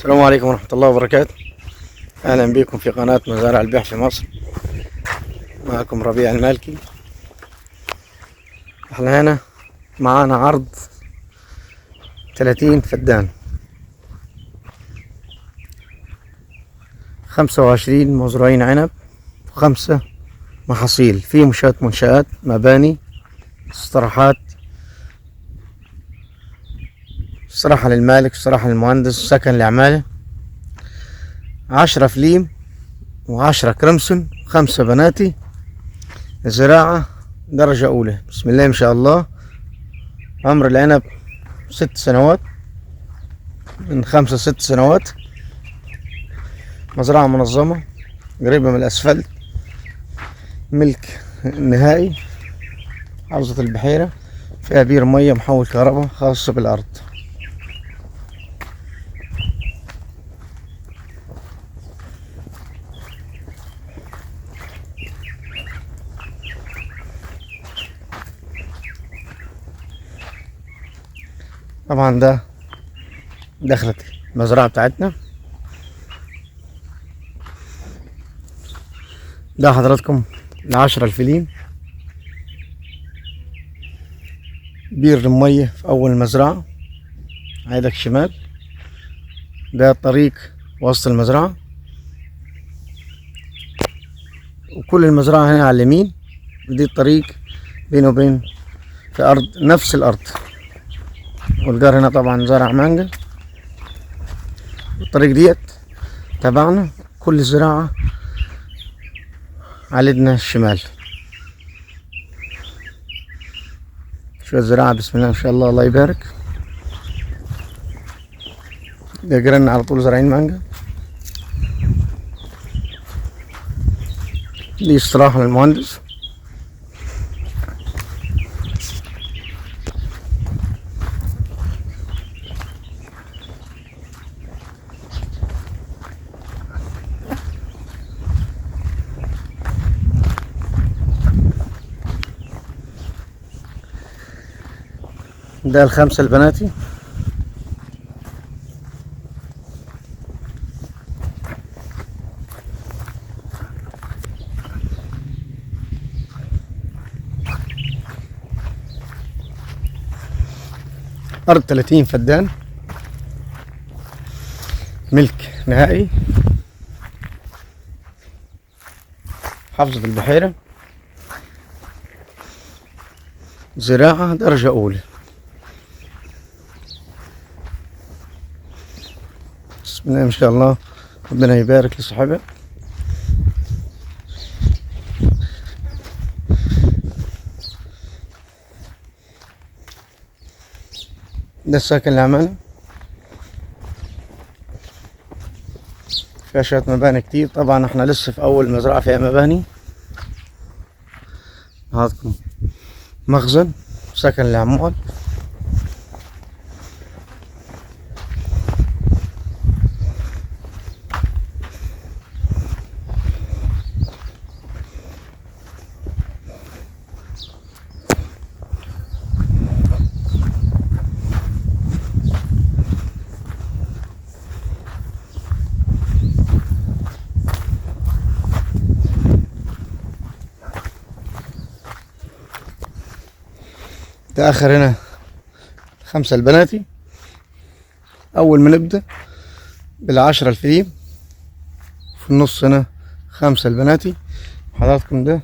السلام عليكم ورحمة الله وبركاته. أهلا بكم في قناة مزارع البيع في مصر. معكم ربيع المالكي. احنا هنا معانا عرض 30 فدان، 25 مزروعين عنب، و5 محاصيل في منشآت مباني، استراحات، استراحة للمالك، استراحة للمهندس، سكن لعماله، 10 فليم و10 كرمسون، 5 بناتي، زراعة درجة أولى. بسم الله ما شاء الله. عمر العنب 6 سنوات، من 5 6 سنوات. مزرعة منظمة قريبة من الأسفلت، ملك نهائي، محافظة البحيرة، فيها بير مية محول كهرباء خاص بالأرض. طبعا ده دخلت المزرعة بتاعتنا. ده حضراتكم 10 الفلين، بير المية في أول المزرعة، عيدك شمال. ده طريق وسط المزرعة، وكل المزرعة هنا على اليمين، ودي الطريق بينه وبين في أرض نفس الأرض. والجار هنا طبعا زرع مانجا. الطريق ديت تبعنا، كل الزراعة على يدنا الشمال. شوية زراعة بسم الله ما شاء الله، الله يبارك. ده جيراننا على طول زارعين مانجا. دي استراحة للمهندس. ده ال5 البناتي. أرض 30 فدان، ملك نهائي، محافظة البحيرة، زراعة درجة أولى. بسم الله ما شاء الله، ربنا يبارك لصاحبه. ده السكن العمالة، فيها شوية مباني كتير. طبعا احنا لسه في أول مزرعة فيها مباني. هاتكم مخزن، سكن العمال. ده آخر هنا 5 البناتي. أول ما نبدأ بال10 الفليم، في النص هنا 5 البناتي. حضراتكم ده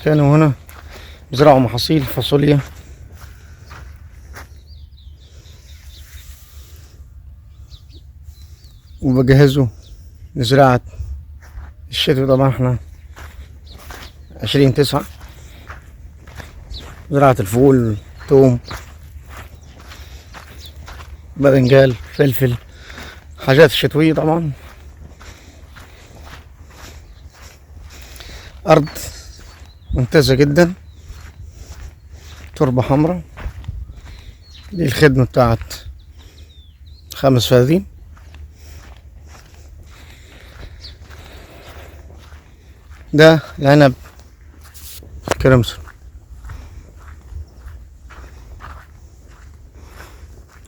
كانوا هنا بيزرعوا محاصيل فاصوليا، وبجهزوا لزراعة الشتوي. طبعا احنا 20/9، زراعة الفول، توم، باذنجان، فلفل، حاجات الشتوية. طبعا أرض ممتازة جدا، تربة حمراء. دي الخدمة بتاعت 5 فدادين. ده العنب كرمسون.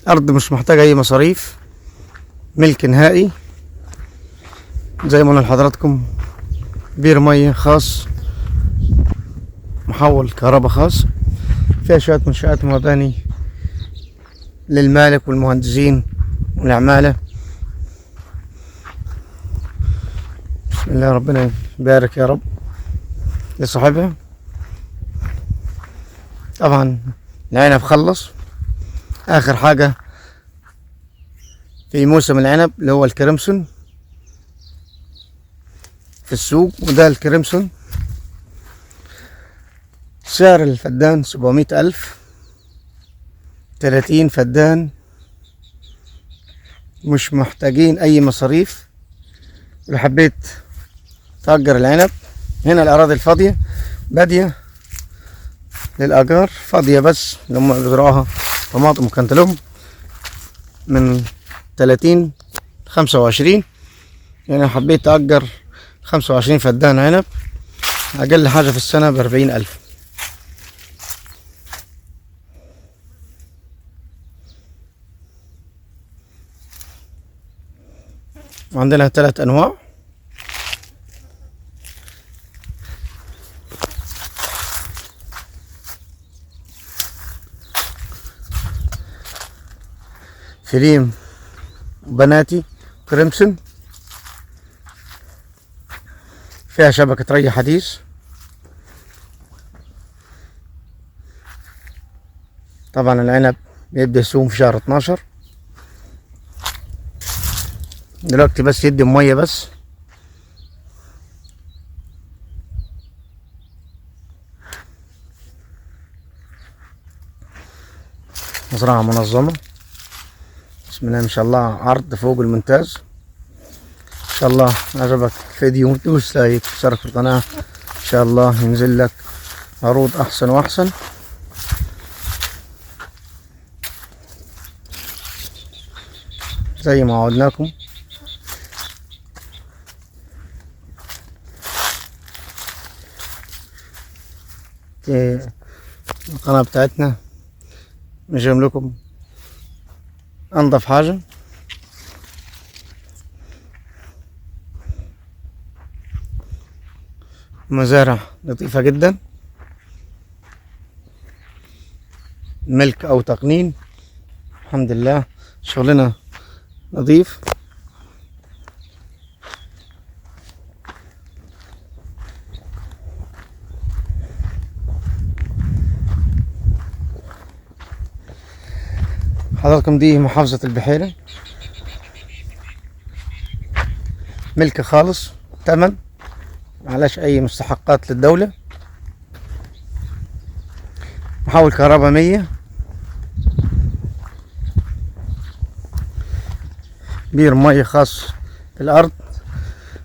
أرض مش محتاجة أي مصاريف، ملك نهائي زي ما قلنا لحضراتكم. بير مية خاص، محول كهرباء خاص، فيها شوية منشآت ومباني للمالك والمهندسين والعمالة. بسم الله، ربنا يبارك يا رب لصاحبها. طبعا العنب خلص، اخر حاجة في موسم العنب اللي هو الكريمسون في السوق، وده الكريمسون سعر الفدان 700,000، 30 فدان، مش محتاجين اي مصاريف. لو حبيت تأجر العنب، هنا الأراضي الفاضية بادية للأجار، فاضية بس لما بيزرعوها طماطم وكنتالوب من 30 25. يعني لو حبيت تأجر 25 فدان عنب، أقل حاجة في السنة ب40,000. وعندنا 3 أنواع. فيليم بناتي كريمسون، فيها شبكة ري حديث. طبعا العنب بيبدأ يسوم في شهر 12. دلوقتي بس يدي مية بس. مزرعة منظمة، بسم الله ما شاء الله، عرض فوق الممتاز. ان شاء الله عجبك الفيديو، دوس لايك واشترك في القناة، ان شاء الله ينزل لك عروض احسن واحسن. زي ما عودناكم. القناة بتاعتنا نجيب لكم انضف حاجة. مزارع لطيفة جدا، ملك او تقنين، الحمد لله شغلنا نظيف. حضراتكم دي محافظة البحيرة، ملك خالص، تمن، معلاش اي مستحقات للدولة. محول كهرباء 100، بير مية خاص في الارض.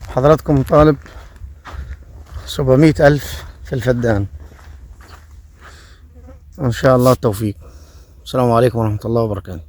حضراتكم طالب 700,000 في الفدان. ان شاء الله التوفيق. السلام عليكم ورحمة الله وبركاته.